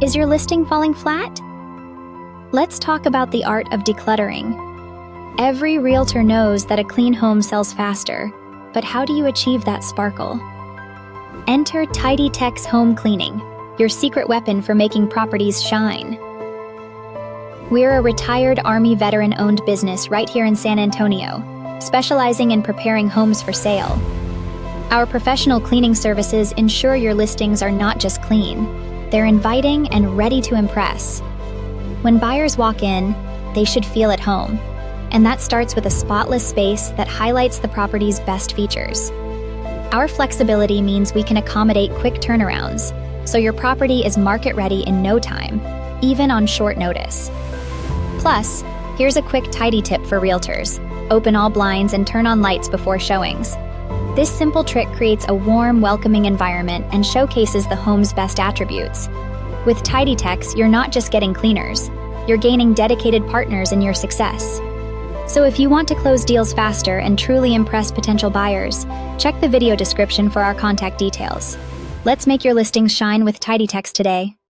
Is your listing falling flat? Let's talk about the art of decluttering. Every realtor knows that a clean home sells faster, but how do you achieve that sparkle? Enter TidyTex Home Cleaning, your secret weapon for making properties shine. We're a retired Army veteran-owned business right here in San Antonio, specializing in preparing homes for sale. Our professional cleaning services ensure your listings are not just clean, they're inviting and ready to impress. When buyers walk in, they should feel at home, and that starts with a spotless space that highlights the property's best features. Our flexibility means we can accommodate quick turnarounds, so your property is market-ready in no time, even on short notice. Plus, here's a quick tidy tip for realtors. Open all blinds and turn on lights before showings. This simple trick creates a warm, welcoming environment and showcases the home's best attributes. With TidyTex, you're not just getting cleaners, you're gaining dedicated partners in your success. So if you want to close deals faster and truly impress potential buyers, check the video description for our contact details. Let's make your listings shine with TidyTex today.